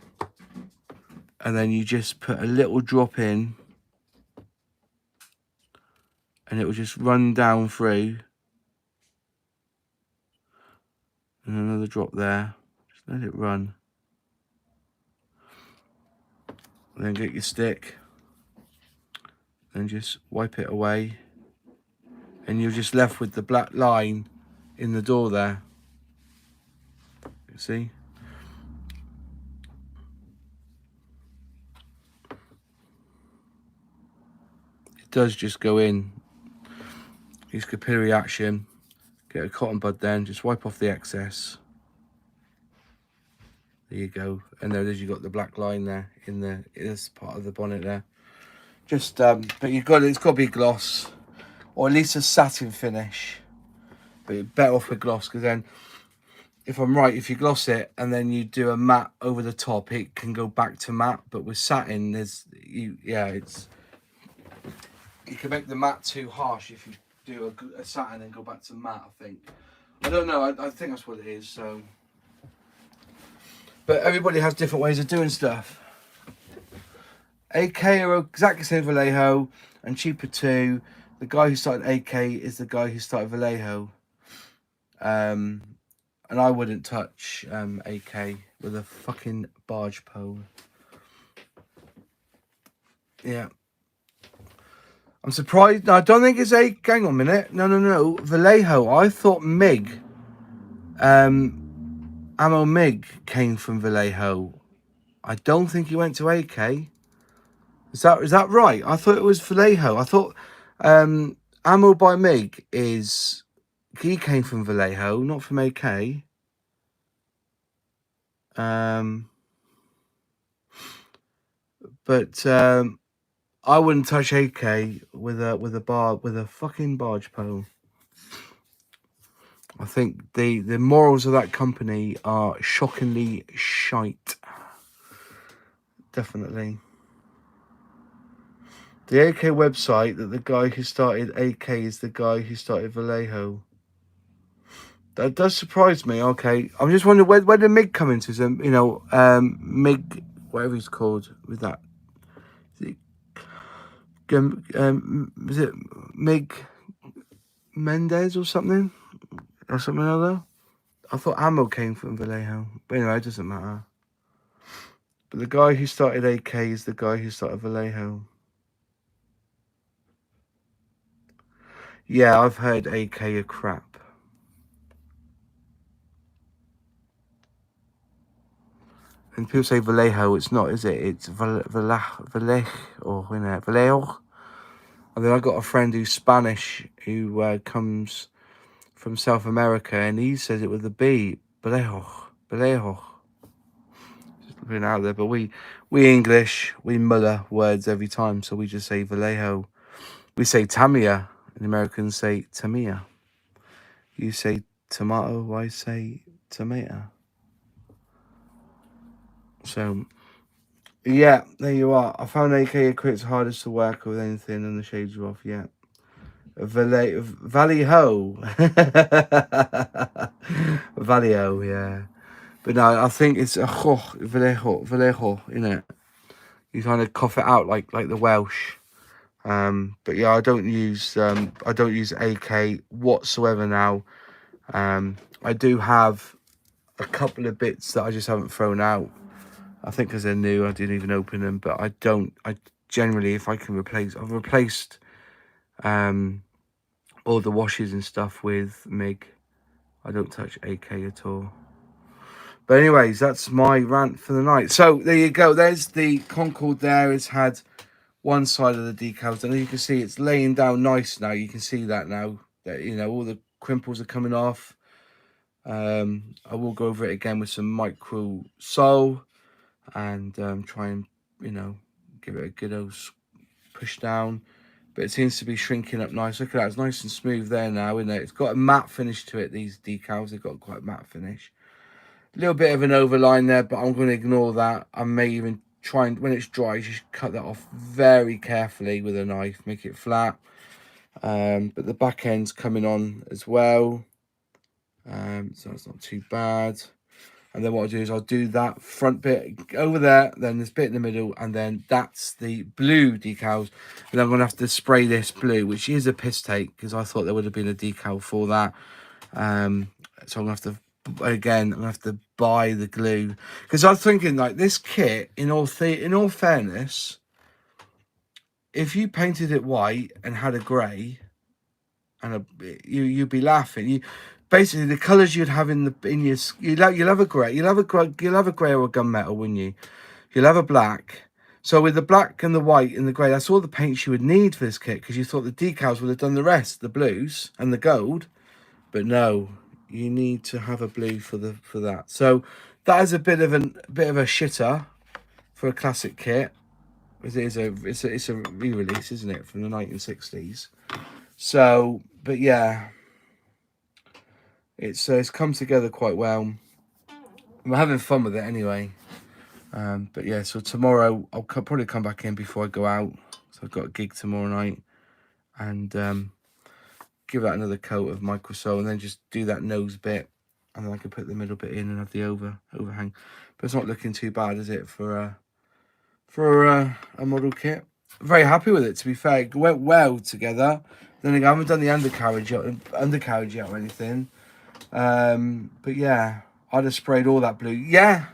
and then you just put a little drop in, and it will just run down through, and another drop there. Just let it run, and then get your stick and just wipe it away, and you're just left with the black line in the door there. You see? It does just go in. Use capillary action. Get a cotton bud then, just wipe off the excess. There you go. And there's you got the black line there in this part of the bonnet there. Just but it's got to be gloss, or at least a satin finish. But you're better off with gloss, because then, if I'm right, if you gloss it and then you do a matte over the top, it can go back to matte. But with satin, you can make the matte too harsh if you do a satin and go back to matte. I don't know. I think that's what it is. So, but everybody has different ways of doing stuff. AK are exactly the same Vallejo, and cheaper too. The guy who started AK is the guy who started Vallejo. And I wouldn't touch AK with a fucking barge pole. Yeah. I'm surprised. No, I don't think it's a. Hang on a minute. No. Vallejo. I thought MiG. Ammo MiG came from Vallejo. I don't think he went to AK. Is that right? I thought it was Vallejo. I thought Ammo by MiG is. He came from Vallejo, not from AK. But I wouldn't touch AK with a fucking barge pole. I think the morals of that company are shockingly shite. Definitely. The AK website that the guy who started AK is the guy who started Vallejo. That does surprise me. Okay, I'm just wondering where did MiG come into them? You know, MiG, whatever he's called, with that. Is it MiG Mendez or something? Or something other? I thought Ammo came from Vallejo. But anyway, it doesn't matter. But the guy who started AK is the guy who started Vallejo. Yeah, I've heard AK are crap. And people say Vallejo, it's not, is it? It's Vallejo, or Vallejo. And then I got a friend who's Spanish who comes from South America, and he says it with a B, Vallejo. Just putting it out there, but we English, we muller words every time, so we just say Vallejo. We say Tamiya, and Americans say Tamiya. You say tomato, I say tomato. So, yeah, there you are. I found AK Acquit's hardest to work with anything, and the shades are off, yeah. Vallejo. Vallejo, yeah. But no, I think it's a Vallejo, innit? You kind of cough it out like the Welsh. But yeah, I don't use AK whatsoever now. I do have a couple of bits that I just haven't thrown out. I think because they're new, I didn't even open them. But I generally, if I can replace, I've replaced all the washes and stuff with MiG. I don't touch AK at all. But anyways, that's my rant for the night. So there you go. There's the Concorde there. It's had one side of the decals, and you can see it's laying down nice now. You can see that now. That, you know, all the crimples are coming off. I will go over it again with some micro sole and try and, you know, give it a good old push down. But it seems to be shrinking up nice. Look at that, it's nice and smooth there now, isn't it? It's got a matte finish to it, these decals. They've got quite a matte finish. A little bit of an overline there, but I'm going to ignore that. I may even try and, when it's dry, just cut that off very carefully with a knife, make it flat. But the back end's coming on as well. So it's not too bad. And then what I'll do is I'll do that front bit over there, then this bit in the middle, and then that's the blue decals. And I'm going to have to spray this blue, which is a piss take, because I thought there would have been a decal for that. So I'm going to have to, again, I'm going to have to buy the glue. Because I was thinking, like, this kit, in all fairness, if you painted it white and had a grey, and you'd be laughing. Basically, the colours you'd have in your, you'll have a grey, you'll have a grey or a gunmetal, wouldn't you? You'll have a black. So with the black and the white and the grey, that's all the paints you would need for this kit, because you thought the decals would have done the rest, the blues and the gold. But no, you need to have a blue for that. So that is a bit of a shitter for a classic kit. It's a re-release, isn't it, from the 1960s? So, but yeah, it's come together quite well. I'm having fun with it anyway. But yeah, so tomorrow I'll probably come back in before I go out. So I've got a gig tomorrow night, and give that another coat of microsole, and then just do that nose bit, and then I can put the middle bit in and have the overhang. But it's not looking too bad, is it, for a model kit? Very happy with it, to be fair. It went well together. Then again, I haven't done the undercarriage yet or anything. But yeah, I'd have sprayed all that blue. Yeah,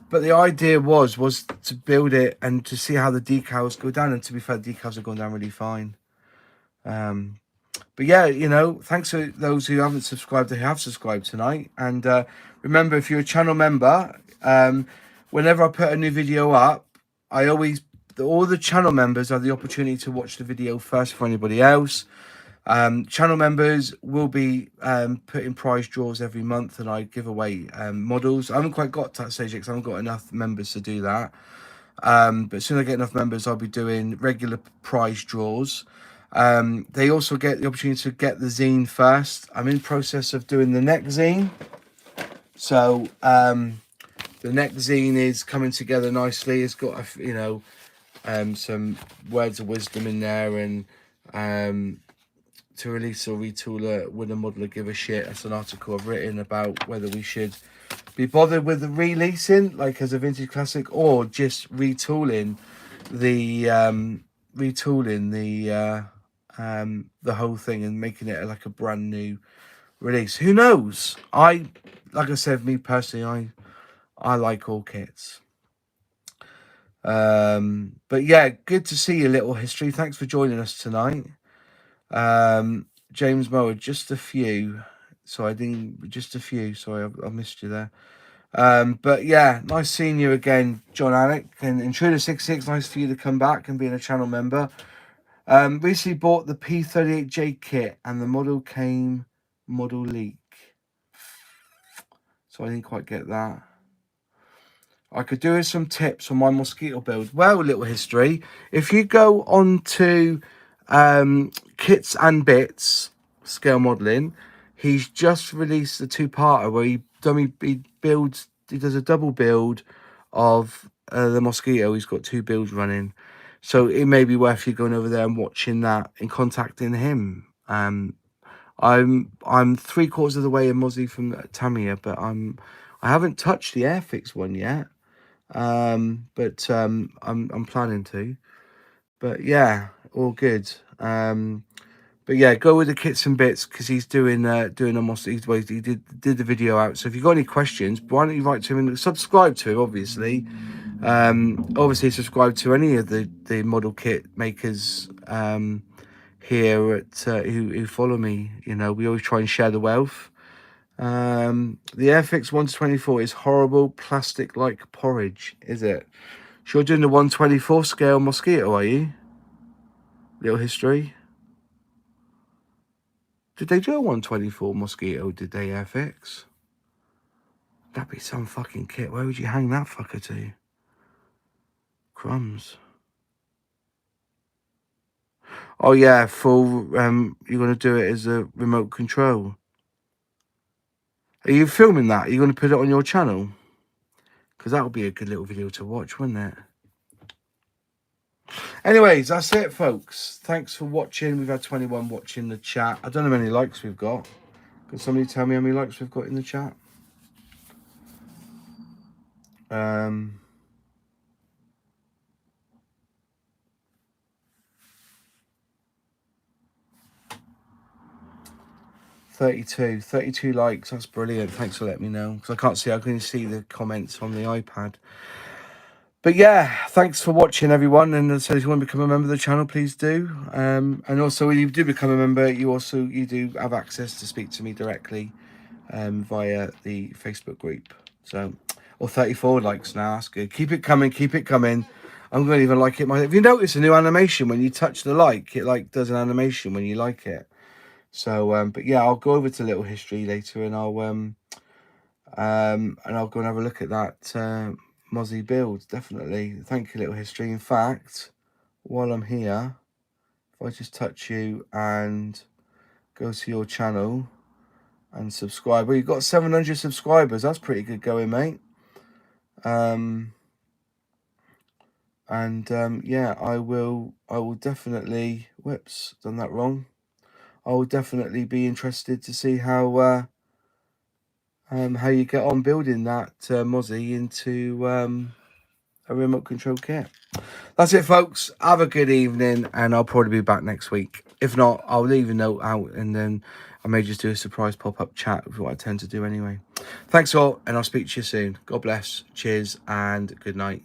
But the idea was to build it and to see how the decals go down. And to be fair, the decals are going down really fine. But yeah, you know, thanks to those who haven't subscribed, who have subscribed tonight. And remember, if you're a channel member, whenever I put a new video up, I always, all the channel members have the opportunity to watch the video first for anybody else. Channel members will be putting prize draws every month, and I give away models. I haven't quite got to that stage yet because I haven't got enough members to do that. But as soon as I get enough members, I'll be doing regular prize draws. They also get the opportunity to get the zine first. I'm in process of doing the next zine. So the next zine is coming together nicely. It's got, you know, some words of wisdom in there, and to release or retool a would a modeler give a shit. That's an article I've written about whether we should be bothered with the releasing, like as a vintage classic, or just retooling the whole thing and making it like a brand new release. Who knows? Like I said, me personally, I like all kits. But yeah, good to see you, Little History. Thanks for joining us tonight. James Mower, just a few. So just a few. Sorry, I missed you there. But yeah, nice seeing you again, John Alec. And Intruder66, nice for you to come back and being a channel member. Recently bought the P38J kit and the model came model leak. So I didn't quite get that. I could do with some tips on my mosquito build. Well, Little History, if you go on to Kits and Bits Scale Modeling, he's just released a two-parter where he does a double build of the mosquito. He's got two builds running. So it may be worth you going over there and watching that and contacting him. I'm 3/4 of the way in Mozzie from Tamiya, but I haven't touched the Airfix one yet. But I'm planning to. But yeah, all good. But yeah, go with the Kits and Bits because he's doing almost he did the video out. So if you've got any questions, why don't you write to him and subscribe to him, obviously. Obviously subscribe to any of the model kit makers here at who follow me. You know, we always try and share the wealth. The Airfix 1/24 is horrible, plastic like porridge, is it? So you're doing the 1/24 scale mosquito, are you? Little History. Did they do a 1/24 mosquito? Did they, Airfix? That'd be some fucking kit. Where would you hang that fucker to? Crumbs. Oh yeah, full. You're gonna do it as a remote control. Are you filming that? Are you gonna put it on your channel? Because that would be a good little video to watch, wouldn't it? Anyways, that's it, folks. Thanks for watching. We've had 21 watching the chat. I don't know how many likes we've got. Can somebody tell me how many likes we've got in the chat? 32 likes. That's brilliant. Thanks for letting me know, because I can't see. I can see the comments on the iPad. But yeah, thanks for watching, everyone. And so if you want to become a member of the channel, please do. And also, when you do become a member, you do have access to speak to me directly via the Facebook group. So, or 34 likes now. That's good. Keep it coming. Keep it coming. I'm going to even like it. If you notice a new animation when you touch the like, it like does an animation when you like it. So, but yeah, I'll go over to Little History later, and I'll go and have a look at that Mozzie build. Definitely. Thank you, Little History. In fact, while I'm here, if I just touch you and go to your channel and subscribe, well, you've got 700 subscribers. That's pretty good going, mate. Yeah, I will definitely. Whoops, done that wrong. I will definitely be interested to see how you get on building that Mozzie into a remote control kit. That's it, folks. Have a good evening, and I'll probably be back next week. If not, I'll leave a note out, and then I may just do a surprise pop-up chat, with what I tend to do anyway. Thanks all, and I'll speak to you soon. God bless, cheers, and good night.